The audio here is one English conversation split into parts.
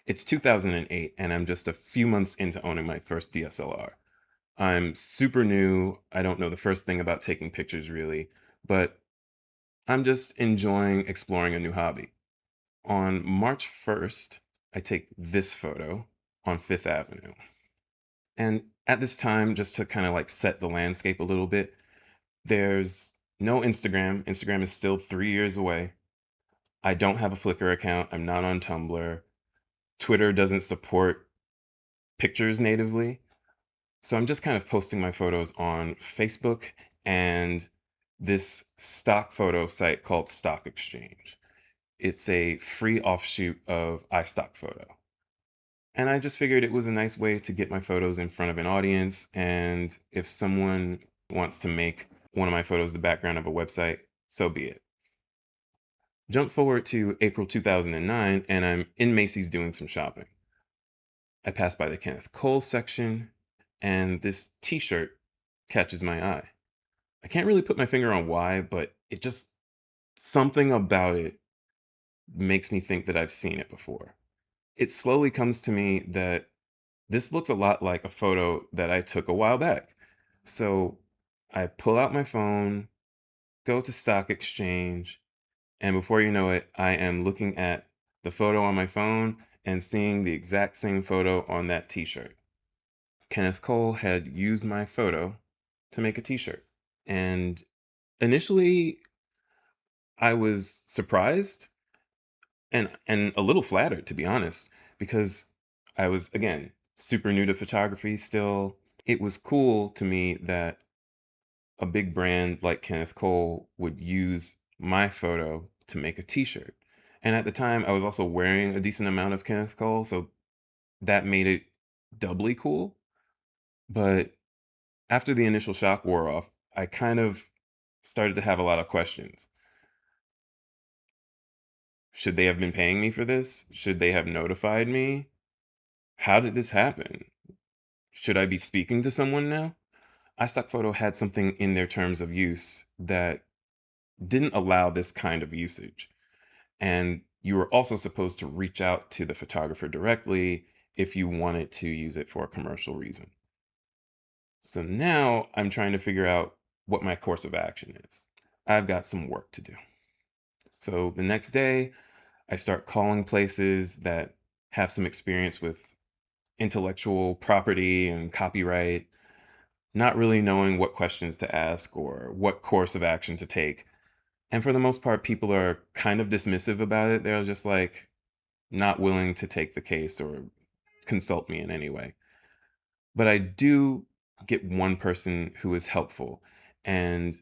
It's 2008, and I'm just a few months into owning my first DSLR. I'm super new. I don't know the first thing about taking pictures really, but I'm just enjoying exploring a new hobby. On March 1st, I take this photo on Fifth Avenue. And at this time, just to kind of like set the landscape a little bit, there's no Instagram. Instagram is still 3 years away. I don't have a Flickr account. I'm not on Tumblr. Twitter doesn't support pictures natively. So I'm just kind of posting my photos on Facebook and this stock photo site called Stock Exchange. It's a free offshoot of iStock Photo. And I just figured it was a nice way to get my photos in front of an audience. And if someone wants to make one of my photos the background of a website, so be it. Jump forward to April 2009, and I'm in Macy's doing some shopping. I pass by the Kenneth Cole section, and this t shirt catches my eye. I can't really put my finger on why, but it just, something about it makes me think that I've seen it before. It slowly comes to me that this looks a lot like a photo that I took a while back. So I pull out my phone, go to Stock Exchange, and before you know it, I am looking at the photo on my phone and seeing the exact same photo on that t shirt. Kenneth Cole had used my photo to make a t shirt. And initially, I was surprised and a little flattered, to be honest, because I was, again, super new to photography still. It was cool to me that a big brand like Kenneth Cole would use my photo to make a t-shirt. And at the time, I was also wearing a decent amount of Kenneth Cole, so that made it doubly cool. But after the initial shock wore off, I kind of started to have a lot of questions. Should they have been paying me for this? Should they have notified me? How did this happen? Should I be speaking to someone now? iStock Photo had something in their terms of use that didn't allow this kind of usage. And you were also supposed to reach out to the photographer directly if you wanted to use it for a commercial reason. So now I'm trying to figure out what my course of action is. I've got some work to do. So the next day, I start calling places that have some experience with intellectual property and copyright, not really knowing what questions to ask or what course of action to take. And for the most part, people are kind of dismissive about it. They're just like not willing to take the case or consult me in any way. But I do get one person who is helpful, and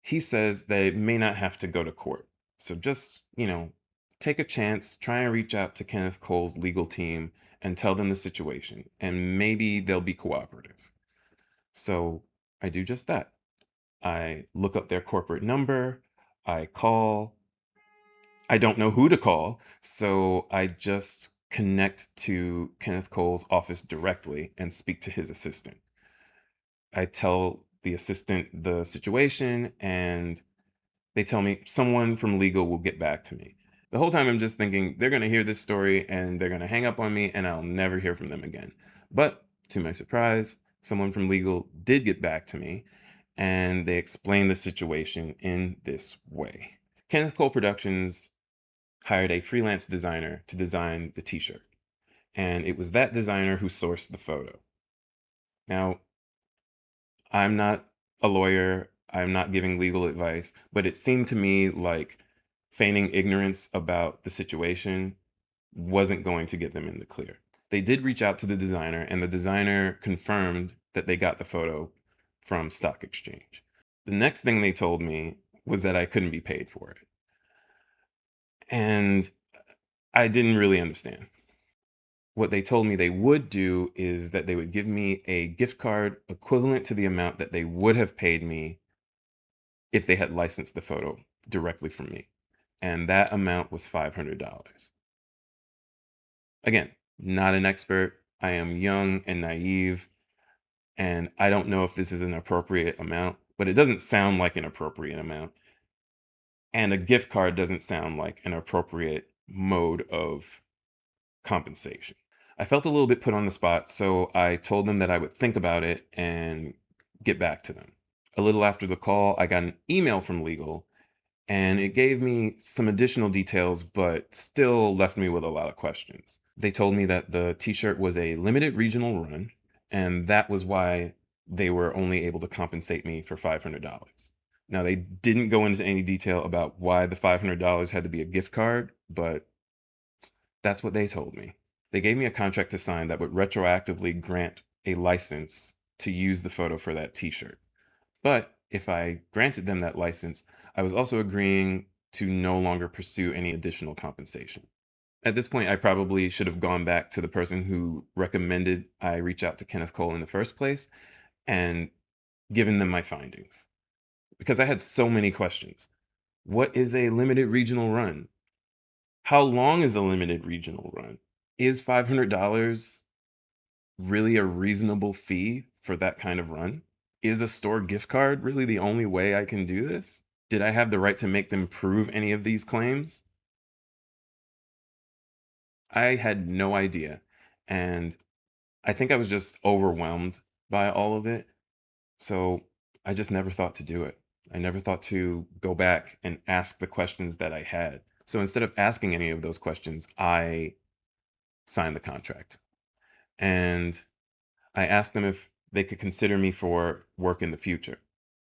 he says they may not have to go to court. So just, take a chance, try and reach out to Kenneth Cole's legal team and tell them the situation, and maybe they'll be cooperative. So I do just that. I look up their corporate number, I call. I don't know who to call, so I just connect to Kenneth Cole's office directly and speak to his assistant. I tell the assistant the situation, and they tell me someone from legal will get back to me. The whole time I'm just thinking they're going to hear this story and they're going to hang up on me and I'll never hear from them again. But to my surprise, someone from legal did get back to me and they explained the situation in this way. Kenneth Cole Productions hired a freelance designer to design the t shirt, and it was that designer who sourced the photo. Now, I'm not a lawyer. I'm not giving legal advice, but it seemed to me like feigning ignorance about the situation wasn't going to get them in the clear. They did reach out to the designer, and the designer confirmed that they got the photo from Stock Exchange. The next thing they told me was that I couldn't be paid for it. And I didn't really understand. What they told me they would do is that they would give me a gift card equivalent to the amount that they would have paid me if they had licensed the photo directly from me. And that amount was $500. Again, not an expert. I am young and naive, and I don't know if this is an appropriate amount, but it doesn't sound like an appropriate amount. And a gift card doesn't sound like an appropriate mode of compensation. I felt a little bit put on the spot, so I told them that I would think about it and get back to them. A little after the call, I got an email from legal and it gave me some additional details, but still left me with a lot of questions. They told me that the t shirt was a limited regional run, and that was why they were only able to compensate me for $500. Now, they didn't go into any detail about why the $500 had to be a gift card, but that's what they told me. They gave me a contract to sign that would retroactively grant a license to use the photo for that t shirt. But if I granted them that license, I was also agreeing to no longer pursue any additional compensation. At this point, I probably should have gone back to the person who recommended I reach out to Kenneth Cole in the first place and given them my findings. Because I had so many questions. What is a limited regional run? How long is a limited regional run? Is $500 really a reasonable fee for that kind of run? Is a store gift card really the only way I can do this? Did I have the right to make them prove any of these claims? I had no idea. And I think I was just overwhelmed by all of it. So I just never thought to do it. I never thought to go back and ask the questions that I had. So instead of asking any of those questions, I signed the contract. And I asked them if they could consider me for work in the future.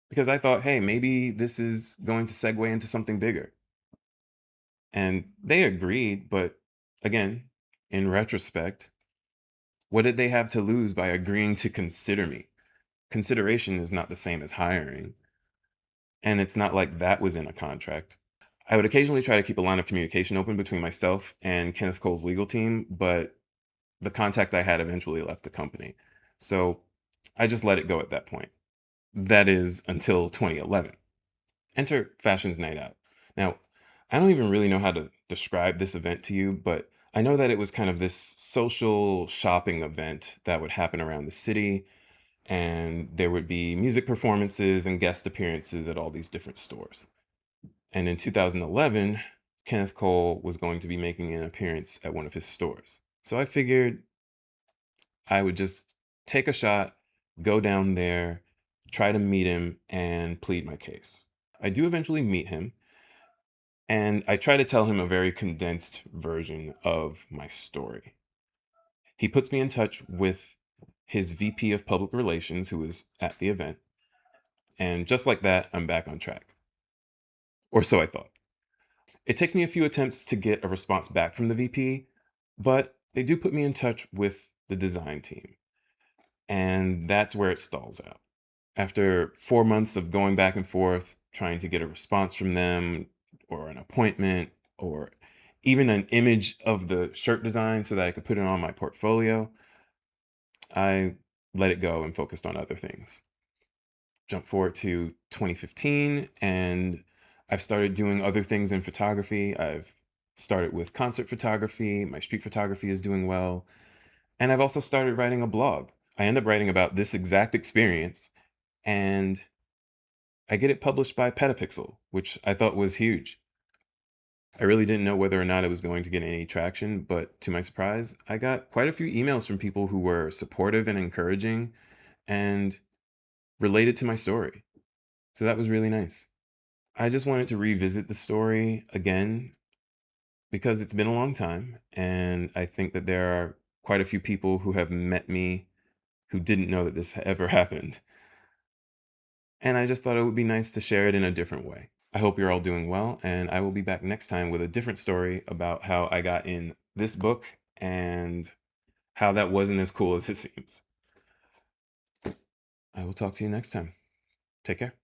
Because I thought, hey, maybe this is going to segue into something bigger. And they agreed, but again, in retrospect, what did they have to lose by agreeing to consider me? Consideration is not the same as hiring. And it's not like that was in a contract. I would occasionally try to keep a line of communication open between myself and Kenneth Cole's legal team, but the contact I had eventually left the company. So I just let it go at that point. That is until 2011. Enter Fashion's Night Out. Now, I don't even really know how to describe this event to you, but I know that it was kind of this social shopping event that would happen around the city, and there would be music performances and guest appearances at all these different stores. And in 2011, Kenneth Cole was going to be making an appearance at one of his stores. So I figured I would just take a shot, go down there, try to meet him, and plead my case. I do eventually meet him, and I try to tell him a very condensed version of my story. He puts me in touch with his VP of Public Relations, who was at the event, and just like that, I'm back on track. Or so I thought. It takes me a few attempts to get a response back from the VP, but they do put me in touch with the design team, and that's where it stalls out. After 4 months of going back and forth, trying to get a response from them, or an appointment, or even an image of the shirt design so that I could put it on my portfolio, I let it go and focused on other things. Jump forward to 2015, and I've started doing other things in photography. I've started with concert photography, my street photography is doing well, and I've also started writing a blog. I end up writing about this exact experience, and I get it published by Petapixel, which I thought was huge. I really didn't know whether or not it was going to get any traction, but to my surprise, I got quite a few emails from people who were supportive and encouraging and related to my story. So that was really nice. I just wanted to revisit the story again because it's been a long time, and I think that there are quite a few people who have met me who didn't know that this ever happened. And I just thought it would be nice to share it in a different way. I hope you're all doing well, and I will be back next time with a different story about how I got in this book and how that wasn't as cool as it seems. I will talk to you next time. Take care.